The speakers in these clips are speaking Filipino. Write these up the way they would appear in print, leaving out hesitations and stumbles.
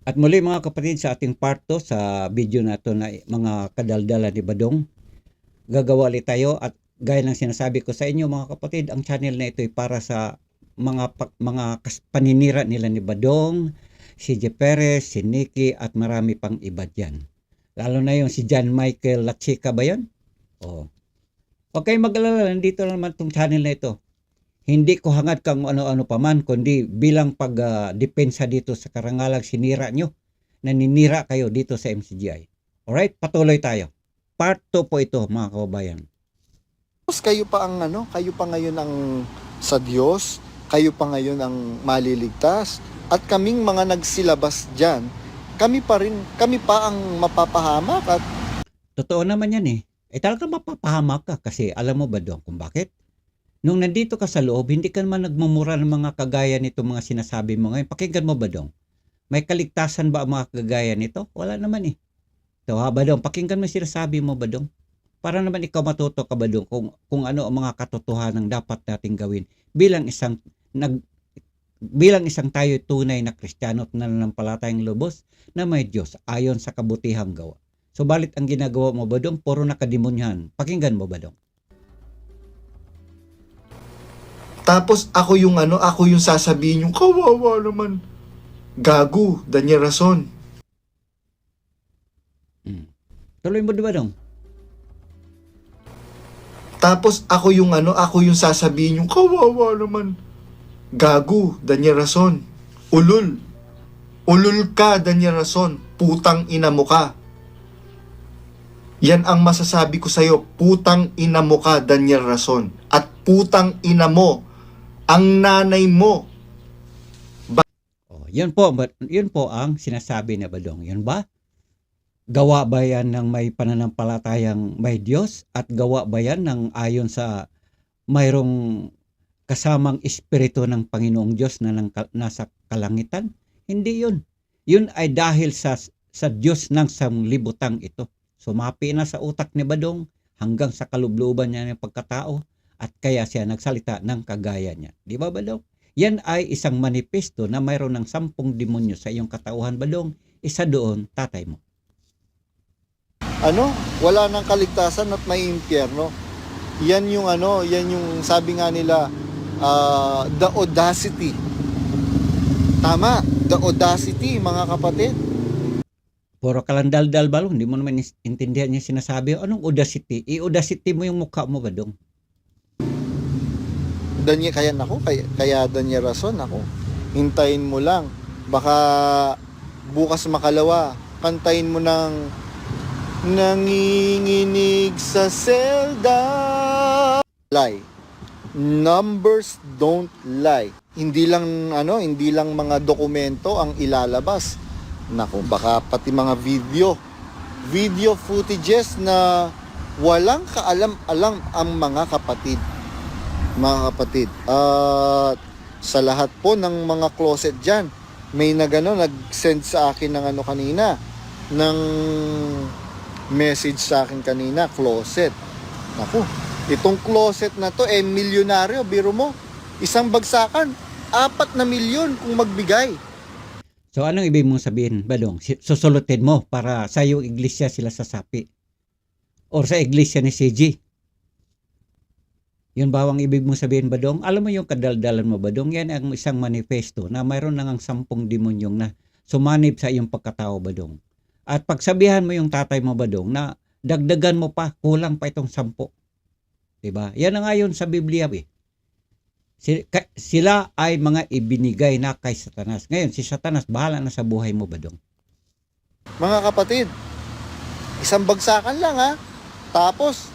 At muli mga kapatid, sa ating part 2 sa video na ito na mga kadaldala ni Badong, gagawa ulit tayo at gaya ng sinasabi ko sa inyo mga kapatid, ang channel na ito ay para sa paninira nila ni Badong, si J. Perez, si Nikki at marami pang iba dyan. Lalo na yung si John Michael Lachica ba yan? Oh. Okay, mag-alala, nandito naman itong channel na ito. Hindi ko hangad kang ano-ano pa man, kundi bilang pag-depensa dito sa karangalang sinira nyo, naninira kayo dito sa MCGI. Alright, patuloy tayo. Part 2 po ito mga kababayan. Kayo pa ang kayo pa ngayon ang sa Diyos, kayo pa ngayon ang maliligtas, at kaming mga nagsilabas diyan, kami pa ang mapapahamak. At Totoo naman yan eh. Talagang mapapahamak ka kasi alam mo ba doon kung bakit? Nung nandito ka sa loob, hindi ka naman nagmumura ng mga kagaya nito mga sinasabi mo ngayon. Pakinggan mo ba dong? May kaligtasan ba ang mga kagaya nito? Wala naman eh. So ha ba dong? Pakinggan mo sinasabi mo ba dong? Para naman ikaw matuto ka ba dong kung ano ang mga katotohanan dapat nating gawin bilang isang tayo tunay na Kristiyano at nananampalatayang lubos na may Diyos ayon sa kabutihang gawa. Subalit ang ginagawa mo ba dong? Puro nakademonyan. Pakinggan mo ba dong? tapos ako yung sasabihin yung kawawa naman. Gago, Daniel Rason. Tuloy mo ba dong? Tapos ako yung sasabihin yung kawawa naman. Gago, Daniel Rason. Ulul. Ulul ka, Daniel Rason. Putang ina mo ka. Yan ang masasabi ko sa'yo. Putang ina mo ka, Daniel Rason. At putang ina mo, ang nanay mo. Yun po ang sinasabi ni Badong. Yun ba? Gawa ba yan ng may pananampalatayang may Diyos? At gawa ba yan ng ayon sa mayroong kasamang espiritu ng Panginoong Diyos na nasa kalangitan? Hindi yun. Yun ay dahil sa Diyos ng sanglibutang ito. Sumapi na sa utak ni Badong hanggang sa kalubluban niya ng pagkatao at kaya siya nagsalita ng kagaya niya. Di ba Badong? Yan ay isang manifesto na mayroon ng 10 demonyo sa iyong katauhan Badong. Isa doon, tatay mo. Wala nang kaligtasan at may impyerno. Yan yung sabi nga nila, the audacity. Tama, the audacity mga kapatid. Puro kalandal-dal balong, hindi mo naman intindihan yung sinasabi. Anong audacity? I-audacity mo yung mukha mo Badong. Kaya Daniel Rason ako. Hintayin mo lang. Baka bukas makalawa, kantayin mo ng nanginginig sa selda. Lie. Numbers don't lie. Hindi lang mga dokumento ang ilalabas. Naku, baka pati mga video footages na walang kaalam-alam ang mga kapatid. At sa lahat po ng mga closet dyan, may nag-send sa akin ng kanina, ng message sa akin kanina, closet. Naku, itong closet na to milyonaryo, biro mo, isang bagsakan 4 na milyon kung magbigay. So anong ibig mong sabihin Badong? Susulutin mo para sa iyong iglesia sila sasapi? Or sa iglesia ni CG? Yun ba ang ibig mong sabihin Badong? Alam mo yung kadaldalan mo Badong? Yan ang isang manifesto na mayroon nang 10 demonyong na sumanib sa iyong pagkatao Badong. At pagsabihan mo yung tatay mo Badong na dagdagan mo pa, kulang pa itong 10. Diba? Yan ang ayon sa Biblia eh. Sila ay mga ibinigay na kay Satanas. Ngayon, si Satanas bahala na sa buhay mo Badong. Mga kapatid, isang bagsakan lang Tapos,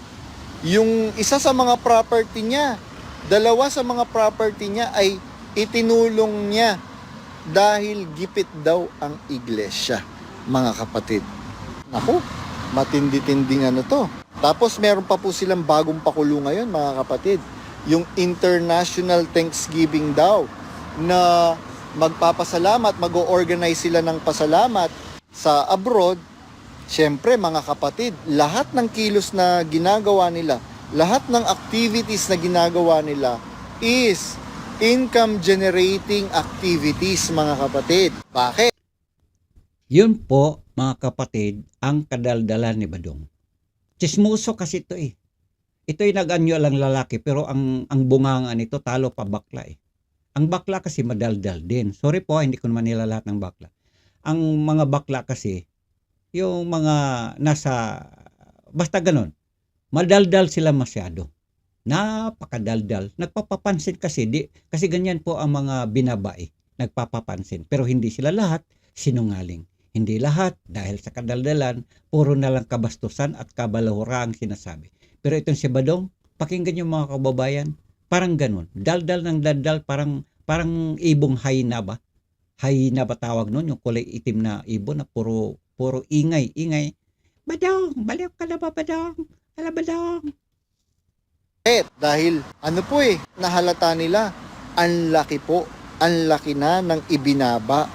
yung isa sa mga property niya, 2 sa mga property niya ay itinulong niya dahil gipit daw ang iglesia. Mga kapatid. Naku, matindi-tinding to. Tapos meron pa po silang bagong pakulo ngayon mga kapatid. Yung International Thanksgiving daw na magpapasalamat, mag-o-organize sila ng pasalamat sa abroad. Siyempre mga kapatid, lahat ng kilos na ginagawa nila, lahat ng activities na ginagawa nila is income generating activities mga kapatid. Bakit? Yun po, mga kapatid, ang kadaldalan ni Badong. Chismoso kasi ito eh. Ito'y nag-anyo lang lalaki pero ang bunganga nito talo pa bakla eh. Ang bakla kasi madaldal din. Sorry po, hindi ko naman nila lahat ng bakla. Ang mga bakla kasi, yung mga nasa, basta ganun, madaldal sila masyado. Napakadaldal. Nagpapapansin kasi, kasi ganyan po ang mga binabae. Nagpapapansin. Pero hindi sila lahat sinungaling. Hindi lahat dahil sa kadaldalan, puro na lang kabastusan at kabalahura ang sinasabi. Pero itong si Badong, pakinggan yung mga kababayan, parang ganun. Daldal ng daldal, parang ibong hyena ba? Hyena ba tawag nun? Yung kulay itim na ibon na puro ingay. Badong, baliw ka na ba, Badong? Ala, Badong. Dahil ano po nahalata nila, ang laki na ng ibinaba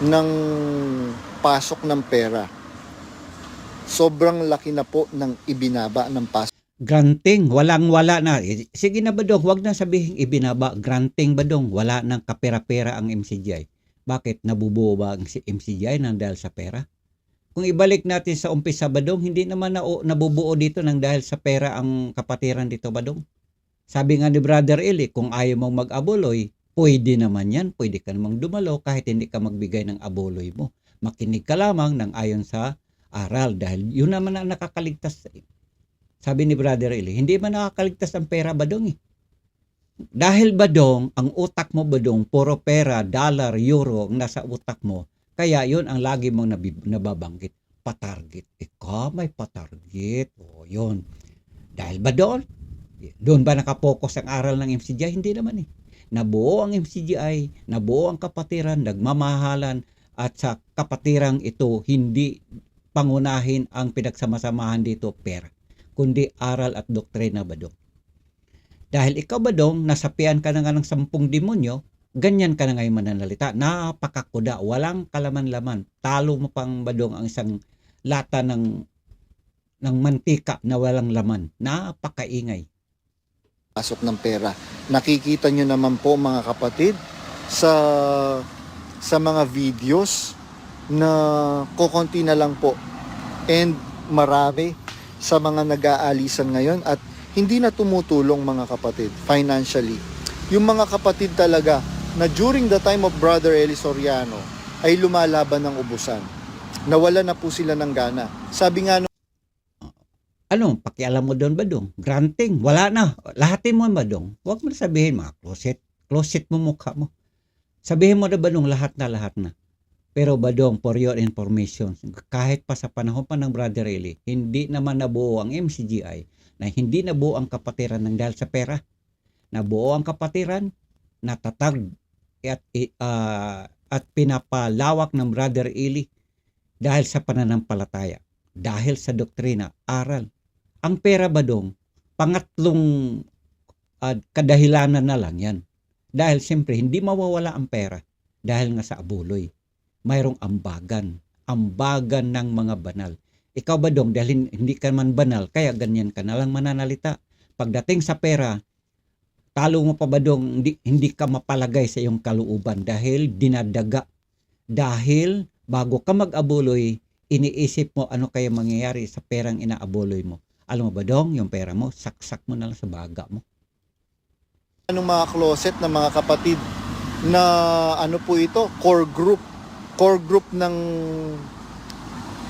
ng pasok ng pera. Sobrang laki na po ng ibinaba ng pasok. Granting, walang-wala na. Sige na Badong, wag na sabihin ibinaba. Granting Badong, wala nang kapera-pera ang MCGI. Bakit? Nabubuo ba ang MCGI nang dahil sa pera? Kung ibalik natin sa umpisa Badong, hindi naman nabubuo dito nang dahil sa pera ang kapatiran dito Badong. Sabi nga ni Brother Eli, kung ayaw mong mag-abuloy, pwede naman yan. Pwede ka namang dumalo kahit hindi ka magbigay ng abuloy mo. Makinig ka lamang ng ayon sa aral dahil yun naman ang nakakaligtas. Sabi ni Brother Eli, hindi man nakakaligtas ang pera Badong eh. Dahil Badong, ang utak mo Badong, puro pera, dollar, euro ang nasa utak mo. Kaya yun ang lagi mong nababanggit. Patarget. Ikaw may patarget. O yun. Dahil ba doon? Doon ba nakapokus ang aral ng MCGI? Hindi naman eh. Nabuo ang MCGI, nabuo ang kapatiran, nagmamahalan, at sa kapatirang ito, hindi pangunahin ang pinagsama-samahan dito pera, kundi aral at doktrina Badong. Dahil ikaw Badong, nasapian ka na nga ng 10 demonyo, ganyan ka na ngayon mananalita. Napakakuda, walang kalaman-laman. Talo mo pang Badong ang isang lata ng mantika na walang laman. Napakaingay. Pasok ng pera. Nakikita nyo naman po mga kapatid sa mga videos na kukunti na lang po. And marami sa mga nag-aalisan ngayon at hindi na tumutulong mga kapatid financially. Yung mga kapatid talaga na during the time of Brother Eli Soriano ay lumalaban ng ubusan. Nawala na po sila ng gana. Sabi nga Ano, pakialam mo doon Badong? Granting, wala na. Lahatin mo Badong. Huwag mo na sabihin mga closet mo mukha mo. Sabihin mo na Badong, lahat na. Pero Badong, for your information, kahit pa sa panahon pa ng Brother Eli, hindi naman nabuo ang MCGI, na hindi nabuo ang kapatiran ng dahil sa pera. Nabuo ang kapatiran, natatag at pinapalawak ng Brother Eli dahil sa pananampalataya, dahil sa doktrina, aral. Ang pera Badong, pangatlong kadahilanan na lang yan. Dahil siyempre hindi mawawala ang pera dahil nga sa abuloy. Mayroong ambagan ng mga banal. Ikaw Badong, dahil hindi ka man banal, kaya ganyan ka na lang mananalita. Pagdating sa pera, talo mo pa Badong, hindi ka mapalagay sa iyong kalooban dahil dinadaga. Dahil bago ka mag-abuloy, iniisip mo ano kaya mangyayari sa perang inaabuloy mo. Alam mo Badong, yung pera mo, saksak mo na lang sa baga mo. Anong mga closet na mga kapatid na ano po ito, core group ng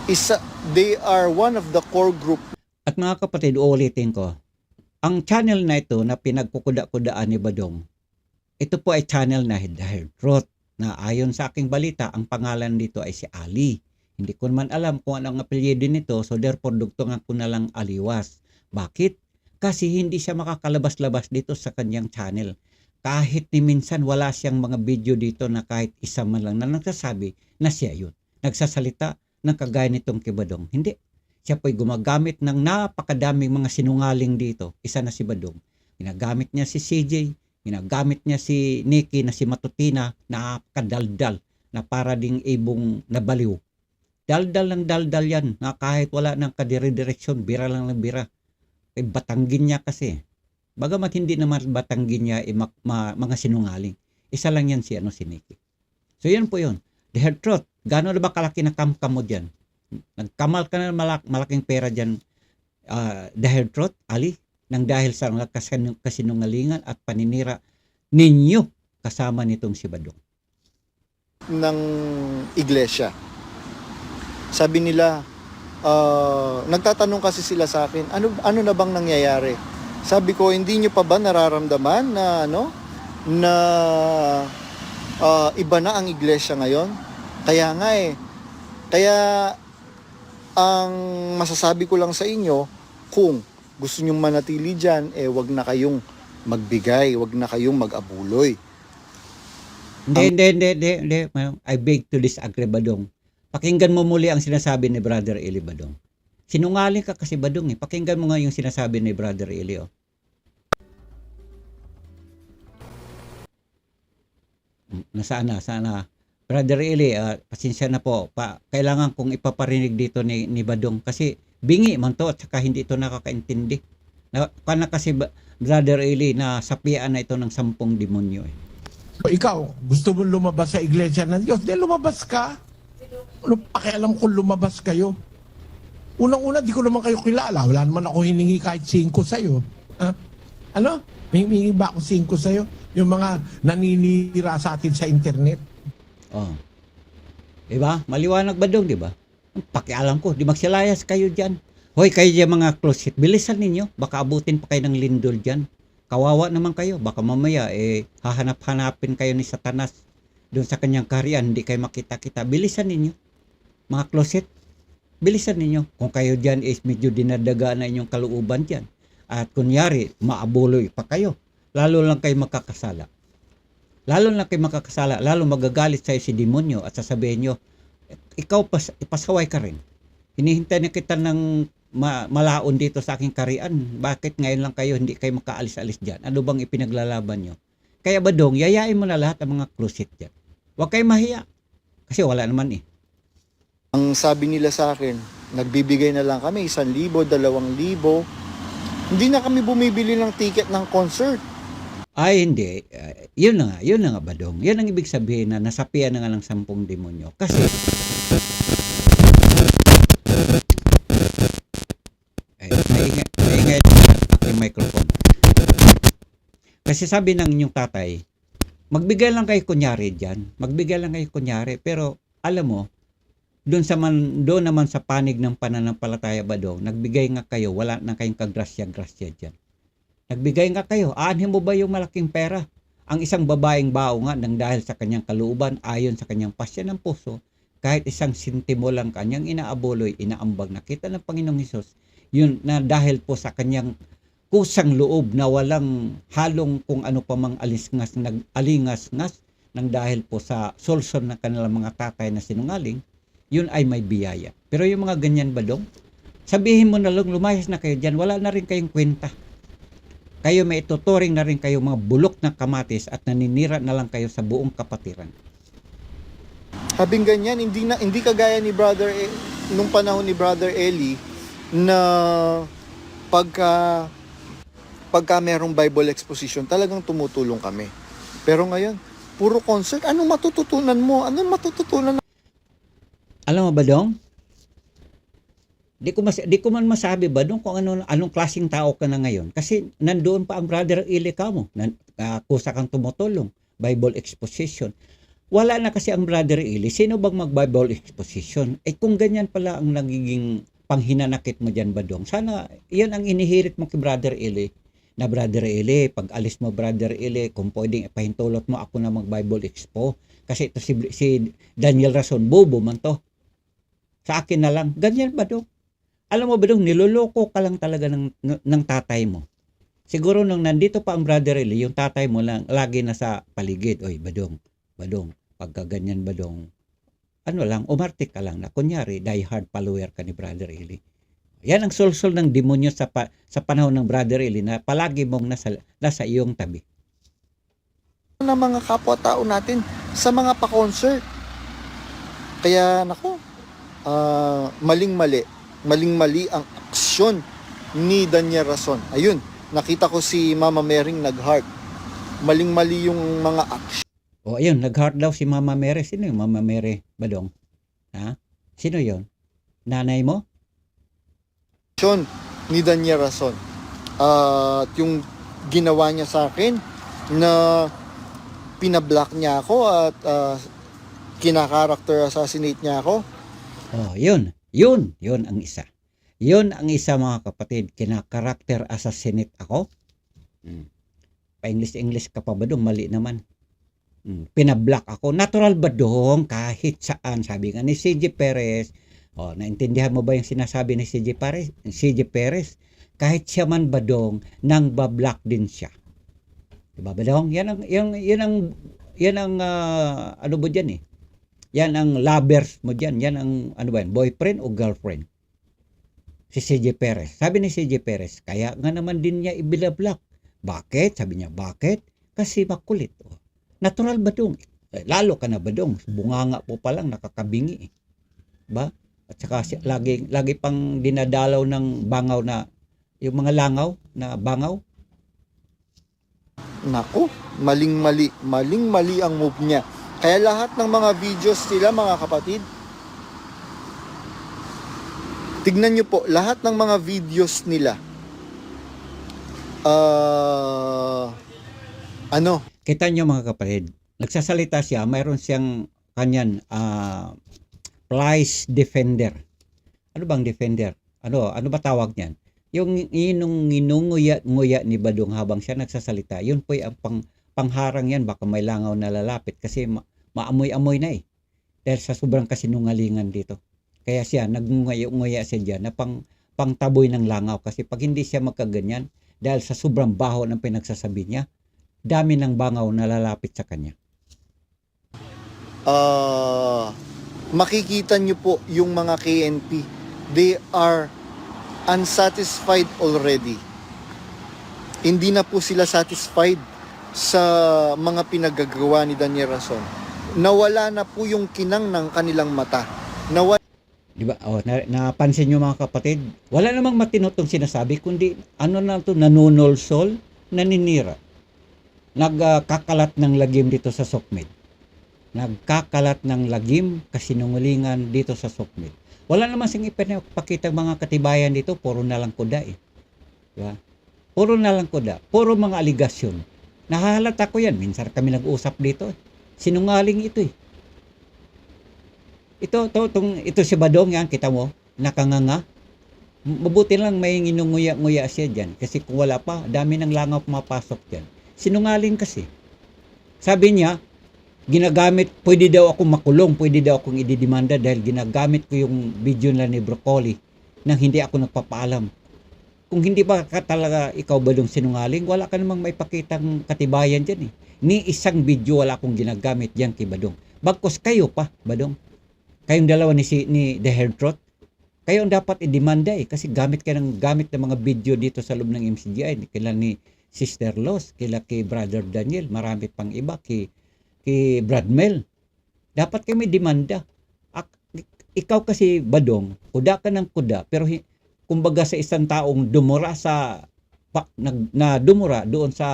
isa, they are one of the core group. At mga kapatid, uulitin ko, ang channel na ito na pinagkukuda-kudaan ni Badong, ito po ay channel na dahil truth na ayon sa aking balita, ang pangalan dito ay si Ali. Hindi ko naman alam kung ano ang apelyido nito, so therefore dugtungan ko na lang Aliwas. Bakit? Kasi hindi siya makakalabas-labas dito sa kanyang channel. Kahit ni minsan wala siyang mga video dito na kahit isa man lang na nagsasabi na siya yun. Nagsasalita ng kagaya nitong kay Badong. Hindi. Siya po'y gumagamit ng napakadaming mga sinungaling dito. Isa na si Badong. Ginagamit niya si CJ. Ginagamit niya si Nikki na si Matutina. Napakadaldal na para ding ibong nabaliw. Daldal ng daldal yan na kahit wala ng kadire-direksyon, bira lang ng bira. Batanggin niya kasi. Bagamat hindi naman batanggin niya mga sinungaling. Isa lang yan si Nikki. So yan po yun. The Hard Truth, gano'n na ba kalaki na kamkam mo dyan? Nagkamal ka na ng malaking pera dyan, The Hard Truth, Ali, nang dahil sa mga kasinungalingan at paninira ninyo kasama nitong si Badong. Ng iglesia. Sabi nila, nagtatanong kasi sila sa akin, ano na bang nangyayari? Sabi ko, hindi nyo pa ba nararamdaman na iba na ang iglesia ngayon? Kaya nga kaya ang masasabi ko lang sa inyo, kung gusto nyong manatili dyan, wag na kayong magbigay, wag na kayong mag-abuloy. Hindi. I beg to disagree, Badong. Pakinggan mo muli ang sinasabi ni Brother Eli, Badong. Sinungaling ka kasi, Badong. Pakinggan mo nga yung sinasabi ni Brother Eli. Nasaan na? Brother Eli, pasensya na po. Kailangan kong ipaparinig dito ni Badong kasi bingi man to at saka hindi ito nakakaintindi. Kana kasi Brother Eli na sapian na ito ng 10 demonyo. O ikaw, gusto mo lumabas sa iglesia ng Diyos? Di lumabas ka. Ano pakialam kung lumabas kayo? Unang-una, di ko naman kayo kilala. Wala naman ako hiningi kahit 5 sa'yo. Ano? Hihingi ba ako 5 sa'yo? Yung mga naninira sa atin sa internet. Oh. Diba? Maliwanag, Badong, diba? Pakialam ko, di magsilayas kayo dyan. Hoy, kayo dyan mga closet, bilisan ninyo. Baka abutin pa kayo ng lindol dyan. Kawawa naman kayo. Baka mamaya, hahanap-hanapin kayo ni Satanas doon sa kanyang kaharian. Hindi kayo makita-kita. Bilisan ninyo. Mga closet, bilisan ninyo. Kung kayo dyan is medyo dinadaga na inyong kalooban dyan. At kunyari, maabuloy pa kayo. Lalo lang kayo makakasala. Lalo magagalit sa'yo si demonyo at sasabihin nyo, ikaw ipasaway ka rin. Hinihintay na kita ng malaon dito sa aking karian. Bakit ngayon lang kayo hindi kayo makaalis-alis dyan? Ano bang ipinaglalaban nyo? Kaya Badong, yayain mo na lahat ang mga closet dyan. Huwag kayo mahiya. Kasi wala naman Ang sabi nila sa akin, nagbibigay na lang kami 1,000, 2,000. Hindi na kami bumibili ng ticket ng concert. Ay, hindi. Yun na nga, Badong. Yan ang ibig sabihin na nasapian na nga ng 10 demonyo. Kasi, maingay yung microphone. Kasi sabi ng inyong tatay, magbigay lang kayo kunyari dyan. Pero, alam mo, doon naman sa panig ng pananampalataya, Badong, nagbigay nga kayo, wala na kayong kagrasya-grasya dyan. Nagbigay nga kayo. Aanhin mo ba yung malaking pera? Ang isang babaeng bao nga nang dahil sa kanyang kalooban, ayon sa kanyang pasya ng puso, kahit 1 sentimo lang kanyang inaabuloy, inaambag. Nakita ng Panginoong Hesus, yun na dahil po sa kanyang kusang loob na walang halong kung ano pa mang alingas-ngas, nang dahil po sa solson ng kanilang mga tatay na sinungaling, yun ay may biyaya. Pero yung mga ganyan, Badong, sabihin mo na lang, lumayas na kayo dyan, wala na rin kayong kwenta. Kayo may ituturing na rin kayo mga bulok na kamatis at naninira na lang kayo sa buong kapatiran. Habing ganyan, hindi kagaya ni nung panahon ni Brother Eli na pagka merong Bible exposition, talagang tumutulong kami. Pero ngayon, puro concert, anong matututunan mo? Alam mo, Badong? Di ko man masabi ba doon kung anong klaseng tao ka na ngayon. Kasi nandoon pa ang Brother Eli ka mo. Kusa kang tumutulong. Bible exposition. Wala na kasi ang Brother Eli. Sino bang mag-Bible exposition? Kung ganyan pala ang nagiging panghinanakit mo dyan, Badong. Sana, yan ang inihirit mo kay Brother Eli. Na Brother Eli, pag alis mo Brother Eli, kung pwedeng ipahintulot mo ako na mag-Bible expo. Kasi ito si Daniel Rason, bobo man to. Sa akin na lang. Ganyan, Badong. Alam mo ba dong, niloloko ka lang talaga ng tatay mo. Siguro nung nandito pa ang Brother Eli, yung tatay mo lang lagi na sa paligid. Oy, Badong, pagka ganyan, Badong, umarte ka lang na kunyari, die hard follower ka ni Brother Eli. Yan ang sulsol ng demonyo sa panahon ng Brother Eli na palagi mong nasa iyong tabi. Ng mga kapwa-tao natin sa mga pa-concert. Kaya, maling-mali ang aksyon ni Daniel Rason. Ayun, nakita ko si Mama Maring nag-heart. Maling-mali yung mga aksyon. O ayun, nag-heart daw si Mama Mary. Sino yung Mama Mary, Badong? Ha? Sino yon? Nanay mo? Ni Daniel Rason. At yung ginawa niya sa akin na pinablock niya ako at kinakarakter assassinate niya ako. Oh, yun. Yun ang isa. Yun ang isa mga kapatid. Kinakarakter assassinate ako. Pa-English ka pa ba dong? Mali naman. Pinablock ako. Natural ba dong? Kahit saan. Sabi nga ni CJ Perez. Oh, naintindihan mo ba yung sinasabi ni CJ Perez? CJ Perez, kahit siya man ba dong, nang bablock din siya. Diba ba dong? Yan ang ano ba dyan eh? Yan ang lovers mo dyan. Yan ang ano ba yan? Boyfriend o girlfriend? Si CJ Perez. Sabi ni CJ Perez, kaya nga naman din niya ibinablock. Bakit? Sabi niya, bakit? Kasi makulit. Oh. Natural ba dong? Lalo ka na ba dong? Bunganga po pa lang, nakakabingi eh. Ba? At saka lagi pang dinadalaw ng bangaw na, yung mga langaw na bangaw. Naku, maling-mali ang move niya. Kaya lahat ng mga videos nila, mga kapatid, tignan nyo po, lahat ng mga videos nila, Kita nyo mga kapatid, nagsasalita siya, mayroon siyang kanyan, price defender. Ano bang defender? Ano ba tawag niyan? Yung inunguya-nguya ni Badong habang siya nagsasalita, yun po ang pangharang yan, baka may langaw na lalapit kasi maamoy-amoy na eh. Dahil sa sobrang kasinungalingan dito. Kaya siya, nagnguya-nguya siya dyan na pangtaboy ng langaw kasi pag hindi siya magkaganyan, dahil sa sobrang baho ng pinagsasabi niya, dami ng bangaw na lalapit sa kanya. Makikita nyo po yung mga KNP, they are unsatisfied already. Hindi na po sila satisfied sa mga pinagagawa ni Daniel Rason. Nawala na po yung kinang ng kanilang mata. Diba? Oh, napansin nyo mga kapatid, wala namang matino tong sinasabi, kundi ano na to, nanunolsol, naninira. Nagkakalat ng lagim dito sa Sokmed. Nagkakalat ng lagim, kasinungalingan dito sa Sokmed. Wala naman siyang ipinapakita mga katibayan dito, puro na lang kuda eh. Diba? Puro na lang kuda, puro mga aligasyon. Nahahalata ko yan, minsan kami nag-usap dito. Sinungaling ito eh. Ito si Badong yan, kita mo, nakanganga. Mabuti lang may nginunguya-nguya siya dyan. Kasi kung wala pa, dami ng langaw pumapasok dyan. Sinungaling kasi. Sabi niya, ginagamit, pwede daw akong makulong, pwede daw akong ididimanda dahil ginagamit ko yung video nila ni Broccoli nang hindi ako nagpapaalam. Kung hindi ba ka talaga ikaw Badong sinungaling, wala ka namang maipakitang katibayan dyan eh. Ni isang video wala akong ginagamit dyan kay Badong. Bagkos kayo pa, Badong. Kayong dalawa ni The Hairtrot, kayo ang dapat idemanda eh kasi gamit ng mga video dito sa loob ng MCGI, kila ni Sister Los, kila kay Brother Daniel, marami pang iba, kay Brad Mel. Dapat kayo may demanda. Ikaw kasi Badong, kuda ka ng kuda, pero kumbaga sa isang taong dumura dumura doon sa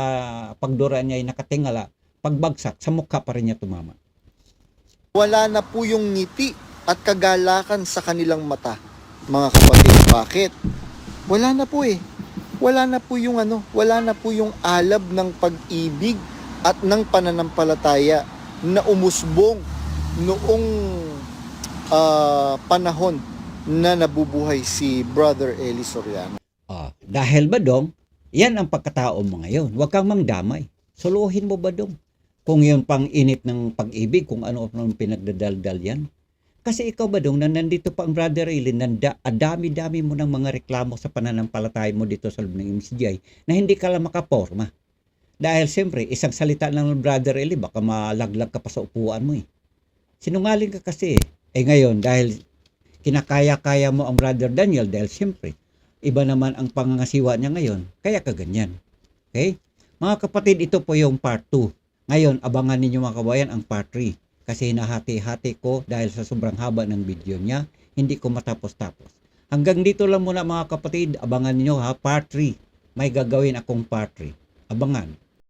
pagdura niya ay nakatingala, pagbagsak sa mukha pa rin niya tumama. Wala na po yung ngiti at kagalakan sa kanilang mata, mga kapatid. Bakit? Wala na po eh. Wala na po yung wala na po yung alab ng pag-ibig at ng pananampalataya na umusbong noong panahon na nabubuhay si Brother Eli Soriano. Dahil Badong, yan ang pagkatao mo ngayon. Huwag kang mangdamay. Suluhin mo Badong. Kung yun pang init ng pag-ibig, kung ano pinagdadaldal yan. Kasi ikaw Badong, na nandito pa ang Brother Eli, dami-dami mo ng mga reklamo sa pananampalataya mo dito sa loob ng MCGI na hindi ka lang makaporma. Dahil siyempre, isang salita ng Brother Eli, baka malaglag ka pa sa upuan mo eh. Sinungaling ka kasi eh. Ngayon, dahil kinakaya-kaya mo ang Brother Daniel, dahil siyempre, iba naman ang pangangasiwa niya ngayon, kaya ka ganyan. Okay? Mga kapatid, ito po yung part 2. Ngayon, abangan ninyo mga kabayan ang part 3 kasi hinahati-hati ko dahil sa sobrang haba ng video niya, hindi ko matapos-tapos. Hanggang dito lang muna mga kapatid, abangan niyo ha, part 3. May gagawin akong part 3. Abangan.